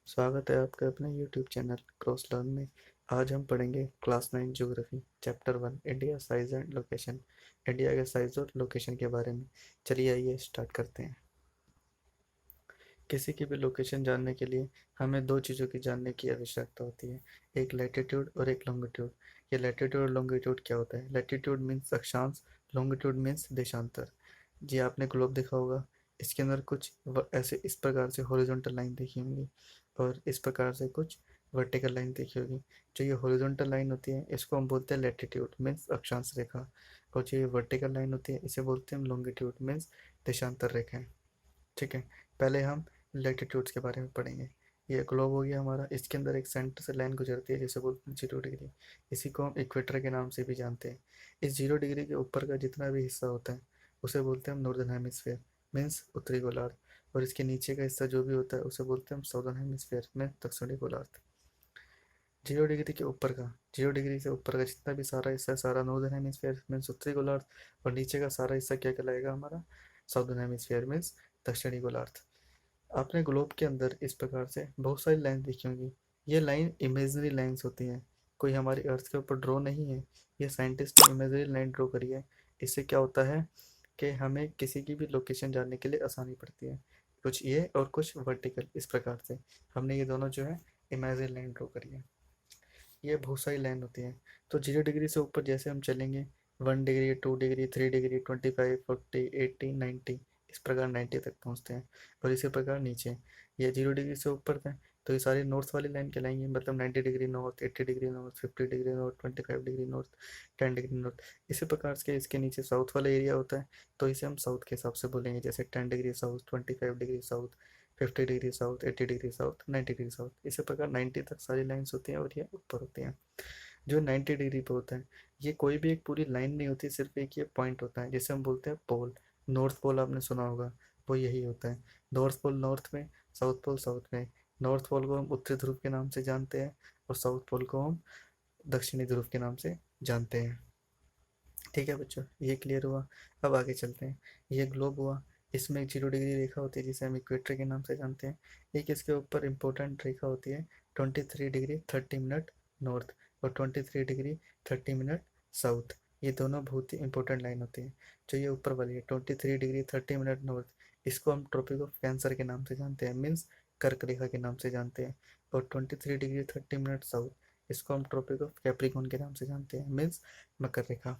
स्वागत है आपका अपने YouTube चैनल क्रॉस लर्न में। आज हम पढ़ेंगे class 9 geography chapter 1 India size and location. India के साइज और लोकेशन के बारे में। चलिए आइए स्टार्ट करते हैं। किसी की भी लोकेशन जानने के लिए हमें दो चीज़ों की जानने की आवश्यकता होती है, एक लैटिट्यूड और एक लॉन्गिट्यूड। ये लैटिट्यूड और लॉन्गिट्यूड क्या होता है? लैटिट्यूड मीन्स अक्षांश, लॉन्गिट्यूड मीन्स देशांतर। जी आपने ग्लोब देखा होगा, इसके अंदर कुछ ऐसे इस प्रकार से हॉरिजॉन्टल लाइन देखी होंगी और इस प्रकार से कुछ वर्टिकल लाइन देखी होगी। जो ये हॉरिजॉन्टल लाइन होती है इसको हम बोलते हैं लैटिट्यूड मीन्स अक्षांश रेखा, और जो ये वर्टिकल लाइन होती है इसे बोलते हैं हम लॉन्गिट्यूड मीन्स देशांतर रेखाएं। ठीक है, पहले हम लैटिट्यूड्स के बारे में पढ़ेंगे। ये ग्लोब हो गया हमारा, इसके अंदर एक सेंटर से लाइन गुजरती है जिसे बोलते हैं 0 डिग्री। इसी को हम इक्वेटर के नाम से भी जानते हैं। इस 0 डिग्री के ऊपर का जितना भी हिस्सा होता है उसे बोलते हैं हम नॉर्दर्न हेमिस्फेयर मीन्स उत्तरी गोलार्ध, और इसके नीचे का हिस्सा जो भी होता है उसे बोलते हैं हम साउदर्न हेमिस्फेयर मीन्स दक्षिणी गोलार्ध। 0 डिग्री के ऊपर का, 0 डिग्री से ऊपर का जितना भी सारा हिस्सा है सारा नॉर्दर्न हेमिस्फेयर मीन्स उत्तरी गोलार्ध, और नीचे का सारा हिस्सा क्या कहलाएगा हमारा साउदर्न हेमिस्फेयर मीन्स दक्षिणी गोलार्ध। आपने ग्लोब के अंदर इस प्रकार से बहुत सारी लाइन देखी होंगी। ये लाइन इमेजिनरी लाइंस होती हैं, कोई हमारी अर्थ के ऊपर ड्रॉ नहीं है। ये साइंटिस्ट ने इमेजिनरी लाइन ड्रॉ करी है। इससे क्या होता है कि हमें किसी की भी लोकेशन जानने के लिए आसानी पड़ती है। कुछ ये और कुछ वर्टिकल, इस प्रकार से हमने ये दोनों जो है इमेजिनरी लाइन ड्रॉ करी है। ये बहुत सारी लाइन होती है। तो 0 डिग्री से ऊपर जैसे हम चलेंगे 1 डिग्री, 2 डिग्री, 3 डिग्री, 25, 40, 80, 90, इस प्रकार 90 तक पहुँचते हैं। और इसी प्रकार नीचे ये 0 डिग्री से ऊपर का तो ये सारी नॉर्थ वाली लाइन कहलाएंगी, मतलब 90 degree north, 80 degree north, 50 degree north, 25 degree north, 10 degree north. इसी प्रकार से इसके नीचे साउथ वाला एरिया होता है, तो इसे हम साउथ के हिसाब से बोलेंगे, जैसे 10 degree south, 25 degree south, 50 degree south, 80 degree south, 90 degree south. इसी प्रकार 90 तक सारी लाइन्स होती हैं और ये ऊपर होती हैं। जो 90 डिग्री पे होता है ये कोई भी एक पूरी लाइन नहीं होती, सिर्फ एक ये पॉइंट होता है जिसे हम बोलते हैं पोल। नॉर्थ पोल आपने सुना होगा, वो यही होता है। नॉर्थ पोल नॉर्थ में, साउथ पोल साउथ में। नॉर्थ पोल को हम उत्तरी ध्रुव के नाम से जानते हैं और साउथ पोल को हम दक्षिणी ध्रुव के नाम से जानते हैं। ठीक है बच्चों, ये क्लियर हुआ। अब आगे चलते हैं। ये ग्लोब हुआ, इसमें एक 0 डिग्री रेखा होती है जिसे हम इक्वेटर के नाम से जानते हैं। एक इसके ऊपर इंपॉर्टेंट रेखा होती है 23 डिग्री 30 मिनट नॉर्थ और 23 डिग्री 30 मिनट साउथ। ये दोनों बहुत ही इंपॉर्टेंट लाइन होती हैं। जो ये ऊपर वाली है 23 डिग्री 30 मिनट नॉर्थ, इसको हम ट्रॉपिक ऑफ कैंसर के नाम से जानते हैं मीन्स कर्क रेखा के नाम से जानते हैं। और 23 डिग्री 30 मिनट साउथ, इसको हम ट्रॉपिक ऑफ कैप्रिकॉन के नाम से जानते हैं मीन्स मकर रेखा।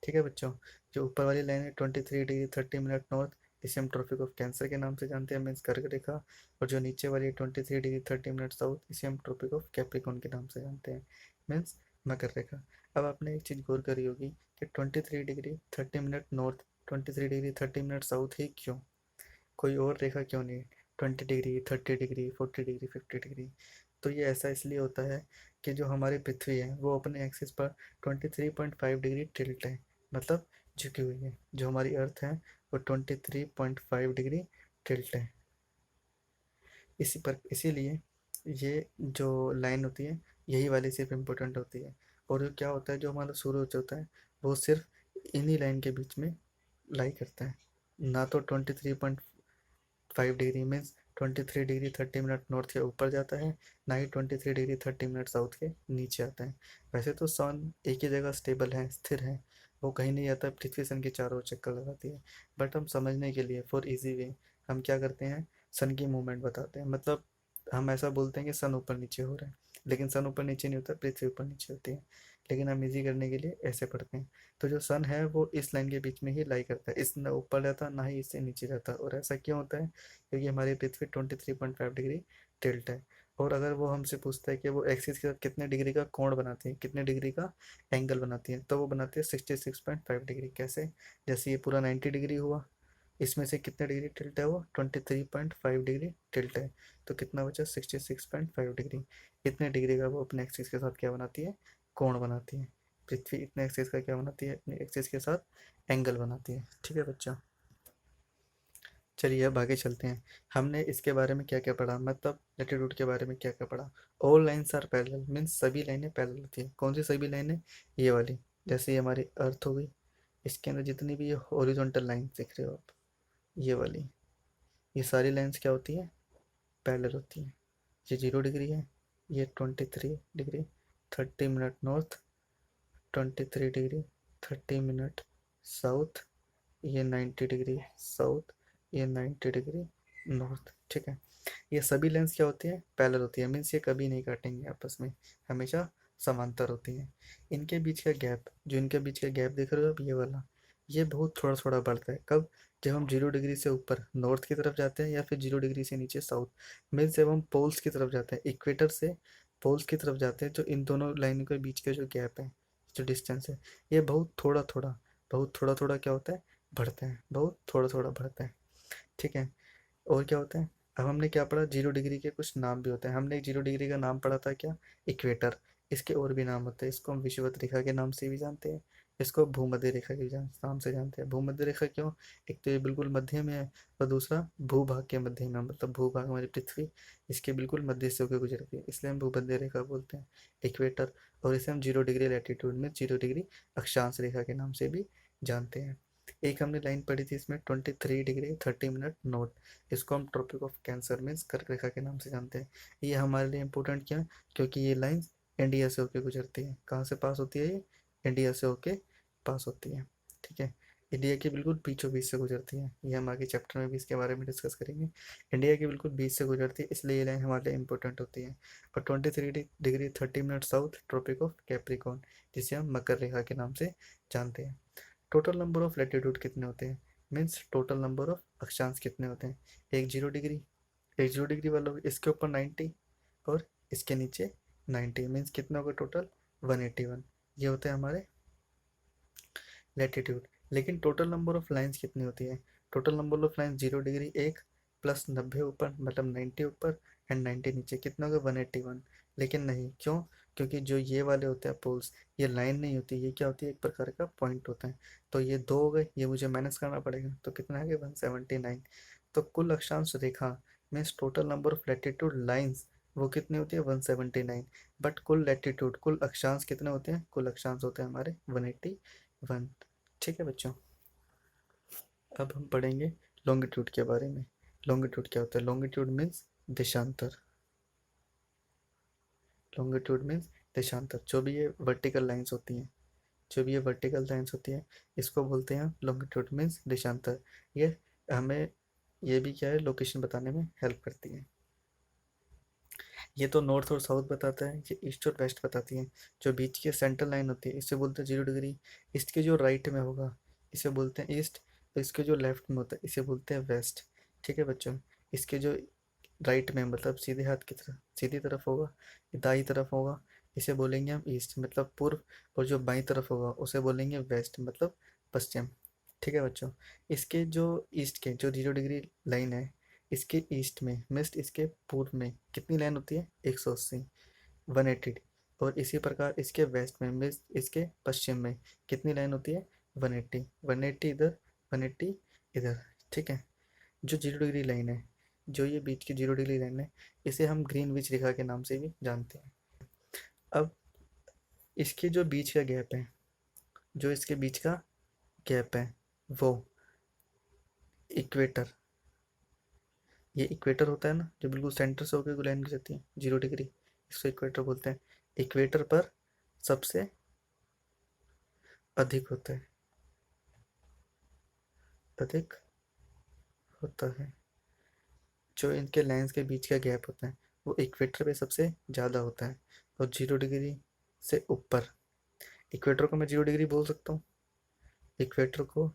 ठीक है बच्चों, जो ऊपर वाली लाइन है 23 डिग्री 30 मिनट नॉर्थ, इसे हम ट्रॉपिक ऑफ कैंसर के नाम से जानते हैं मीन्स कर्क रेखा। और जो नीचे वाली है 23 डिग्री 30 मिनट साउथ, इसे हम ट्रॉपिक ऑफ कैप्रिकॉन के नाम से जानते हैं मीन्स मकर रेखा। अब आपने एक चीज़ गौर करी होगी कि 23 degree 30 minute north, 23 degree 30 minute south ही क्यों, कोई और रेखा क्यों नहीं? 20 डिग्री, 30 डिग्री, 40 डिग्री, 50 डिग्री। तो ये ऐसा इसलिए होता है कि जो हमारी पृथ्वी है वो अपने एक्सिस पर 23.5 डिग्री टिल्ट है, मतलब झुकी हुई है। जो हमारी अर्थ है वो 23.5 डिग्री टिल्ट है। इसीलिए ये जो लाइन होती है यही वाली सिर्फ इम्पोर्टेंट होती है। और क्या होता है, जो हमारा सूरज होता है वो सिर्फ इन्हीं लाइन के बीच में लाई करता है, ना तो 23.5 degree means 23 degree 30 minute north के ऊपर जाता है, ना ही 23 डिग्री 30 मिनट साउथ के नीचे आता है। वैसे तो सन एक ही जगह स्टेबल है, स्थिर है, वो कहीं नहीं जाता। पृथ्वी सन के चारों ओर चक्कर लगाती है। बट हम समझने के लिए फॉर इजी वे हम क्या करते हैं, सन की मूवमेंट बताते हैं। मतलब हम ऐसा बोलते हैं कि सन ऊपर नीचे हो रहा है, लेकिन सन ऊपर नीचे नहीं होता, पृथ्वी ऊपर नीचे होती है। लेकिन हम इजी करने के लिए ऐसे पढ़ते हैं। तो जो सन है वो इस लाइन के बीच में ही लाई करता है, इस ना ऊपर रहता ना ही इससे नीचे रहता। और ऐसा क्यों होता है? क्योंकि हमारी पृथ्वी 23.5 डिग्री टिल्ट है। और अगर वो हमसे पूछता है कि वो एक्सिस के साथ कितने डिग्री का कोण बनाती है, कितने डिग्री का एंगल बनाती है, तो वो बनाती है 66.5 डिग्री। कैसे? जैसे ये पूरा 90 डिग्री हुआ, इसमें से कितने डिग्री टिल्ट है? वो 23.5 डिग्री टिल्ट है। तो कितना बचा? 66.5 डिग्री। इतने डिग्री का वो अपने एक्सिस के साथ क्या बनाती है? कोण बनाती है। पृथ्वी इतने एक्सिस का क्या बनाती है? अपने एक्सिस के साथ एंगल बनाती है। ठीक है बच्चा, चलिए अब आगे चलते हैं। हमने इसके बारे में क्या क्या पढ़ा, मतलब लेटीट्यूड के बारे में क्या क्या पढ़ा। All lines are parallel means सभी लाइनें पैरेलल होती हैं। कौन सी सभी लाइनें? ये वाली, जैसे ये हमारी अर्थ हो गई, इसके अंदर जितनी भी ये हॉरिजॉन्टल लाइन दिख रहे हो आप, ये वाली, ये सारी लाइन्स क्या होती हैं? पैरेलल होती हैं। ये 0 डिग्री है, ये 23 degree 30 minute north, 23 degree 30 minute south, ये 90 डिग्री साउथ, ये 90 डिग्री नॉर्थ। ठीक है, ये सभी लेंस क्या होती है, पैरेलल होती है, मीन्स ये कभी नहीं काटेंगे आपस में, हमेशा समांतर होती हैं। इनके बीच का गैप, जो इनके बीच का गैप देख रहे हो आप, ये वाला, ये बहुत थोड़ा थोड़ा बढ़ता है। कब? जब हम 0 डिग्री से ऊपर नॉर्थ की तरफ जाते हैं, या फिर 0 डिग्री से नीचे साउथ, मीन्स जब हम पोल्स की तरफ जाते हैं, इक्वेटर से पोल्स की तरफ जाते हैं, तो इन दोनों लाइनों के बीच का जो गैप है, जो डिस्टेंस है, ये बहुत थोड़ा थोड़ा, बहुत थोड़ा थोड़ा क्या होता है, बढ़ता है, बहुत थोड़ा थोड़ा बढ़ता है। ठीक है, और क्या होता है, अब हमने क्या पढ़ा, 0 डिग्री के कुछ नाम भी होते हैं। हमने एक 0 डिग्री का नाम पढ़ा था क्या, इक्वेटर। इसके और भी नाम होते हैं, इसको हम विषुवत रेखा के नाम से भी जानते हैं, इसको भूमध्य रेखा के नाम से जानते हैं। भूमध्य रेखा क्यों, एक तो ये बिल्कुल मध्य में है, और दूसरा भूभाग के मध्य में, मतलब भूभाग हमारी पृथ्वी, इसके बिल्कुल मध्य से होकर गुजरती है, इसलिए हम भूमध्य रेखा बोलते हैं, इक्वेटर। और इसे हम 0 डिग्री लैटिट्यूड में 0 डिग्री अक्षांश रेखा के नाम से भी जानते हैं। एक हमने लाइन पढ़ी थी इसमें, 23 डिग्री 30 मिनट नॉर्थ, इसको हम ट्रॉपिक ऑफ कैंसर मीन्स कर्क रेखा के नाम से जानते हैं। ये हमारे लिए इम्पोर्टेंट क्यों है, क्योंकि ये लाइंस इंडिया से होकर गुजरती है। कहाँ से पास होती है ये, इंडिया से होके पास होती है। ठीक है, इंडिया के बिल्कुल बीचों बीच से गुजरती है, ये हम आगे चैप्टर में भी इसके बारे में डिस्कस करेंगे। इंडिया के बिल्कुल बीच से गुजरती है, इसलिए ये लाइन हमारे लिए इंपॉर्टेंट होती है। और 23 degree 30 minute south, tropic of Capricorn, जिसे हम मकर रेखा के नाम से जानते हैं। टोटल नंबर ऑफ लैटिट्यूड कितने होते हैं, मीन्स टोटल नंबर ऑफ अक्षांश कितने होते हैं। एक 0 डिग्री, एक 0 डिग्री वाला इसके ऊपर 90, और इसके नीचे 90, मीन्स कितना होगा टोटल, 181। ये होते हैं हमारे लैटिट्यूड। लेकिन टोटल नंबर ऑफ लाइंस कितनी होती है, total number of lines 0 degree एक, प्लस 90 ऊपर, मतलब 90 ऊपर एंड 90 नीचे, कितना होगा 181। लेकिन नहीं, क्यों, क्योंकि जो ये वाले होते हैं पोल्स, ये लाइन नहीं होती, ये क्या होती है, एक प्रकार का पॉइंट होता है। तो ये दो हो गए, ये मुझे माइनस करना पड़ेगा, तो कितना है 179। तो कुल अक्षांश रेखा means total number of latitude lines, वो कितनी होती है 179। बट कुल लैटिट्यूड, कुल अक्षांश कितने होते हैं, कुल अक्षांश होते हैं हमारे 181। ठीक है बच्चों, अब हम पढ़ेंगे लॉन्गिट्यूड के बारे में। लॉन्गिट्यूड क्या होता है, लॉन्गिट्यूड मीन्स देशांतर, लॉन्गिट्यूड मीन्स देशांतर। जो भी ये वर्टिकल लाइंस होती हैं, जो भी ये वर्टिकल लाइंस होती हैं, इसको बोलते हैं लॉन्गिट्यूड मीन्स देशांतर। ये हमें, ये भी क्या है, लोकेशन बताने में हेल्प करती है। ये तो नॉर्थ और साउथ बताता है, ये ईस्ट और वेस्ट बताती है। जो बीच की सेंट्रल लाइन होती है, इसे बोलते हैं 0 डिग्री। ईस्ट के जो राइट में होगा, इसे बोलते हैं ईस्ट, तो इसके जो लेफ्ट में होता है, इसे बोलते हैं वेस्ट। ठीक है बच्चों, इसके जो राइट में, मतलब सीधे हाथ की तरफ, सीधी तरफ होगा, दाई तरफ होगा, इसे बोलेंगे हम ईस्ट, मतलब पूर्व। और जो बाई तरफ होगा, उसे बोलेंगे वेस्ट, मतलब पश्चिम। ठीक है बच्चों, इसके जो ईस्ट के जो 0 डिग्री लाइन है, इसके ईस्ट में मिस्ट, इसके पूर्व में कितनी लाइन होती है, 180, 180। और इसी प्रकार इसके वेस्ट में मिस्ट, इसके पश्चिम में कितनी लाइन होती है, 180, 180 इधर, 180 इधर। ठीक है, जो 0 डिग्री लाइन है, जो ये बीच की 0 डिग्री लाइन है, इसे हम ग्रीनविच रेखा के नाम से भी जानते हैं। अब इसके जो बीच का गैप है, जो इसके बीच का गैप है, वो इक्वेटर, ये इक्वेटर होता है ना, जो बिल्कुल सेंटर से होकर लाइन गुजरती है 0 डिग्री, इसको इक्वेटर बोलते हैं। इक्वेटर पर सबसे अधिक होता है, अधिक होता है। जो इनके लाइंस के बीच का गैप होता है, वो इक्वेटर पे सबसे ज़्यादा होता है। और 0 डिग्री से ऊपर, इक्वेटर को मैं 0 डिग्री बोल सकता हूँ, इक्वेटर को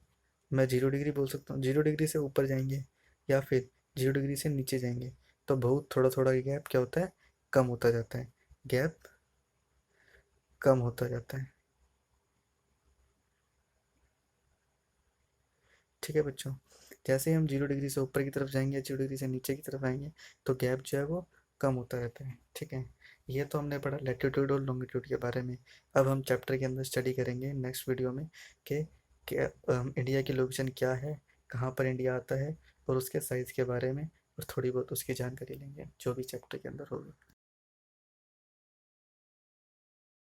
मैं 0 डिग्री बोल सकता हूँ। 0 डिग्री से ऊपर जाएंगे, या फिर 0 डिग्री से नीचे जाएंगे, तो बहुत थोड़ा थोड़ा गैप क्या होता है, कम होता जाता है, गैप कम होता जाता है। ठीक है बच्चों, जैसे ही हम 0 डिग्री से ऊपर की तरफ जाएंगे, 0 डिग्री से नीचे की तरफ आएंगे, तो गैप जो है वो कम होता रहता है। ठीक है, ये तो हमने पढ़ा लैटिट्यूड और लॉन्गिट्यूड के बारे में। अब हम चैप्टर के अंदर स्टडी करेंगे नेक्स्ट वीडियो में कि इंडिया की लोकेशन क्या है, कहाँ पर इंडिया आता है, और उसके साइज़ के बारे में, और थोड़ी बहुत उसकी जानकारी लेंगे, जो भी चैप्टर के अंदर होगी।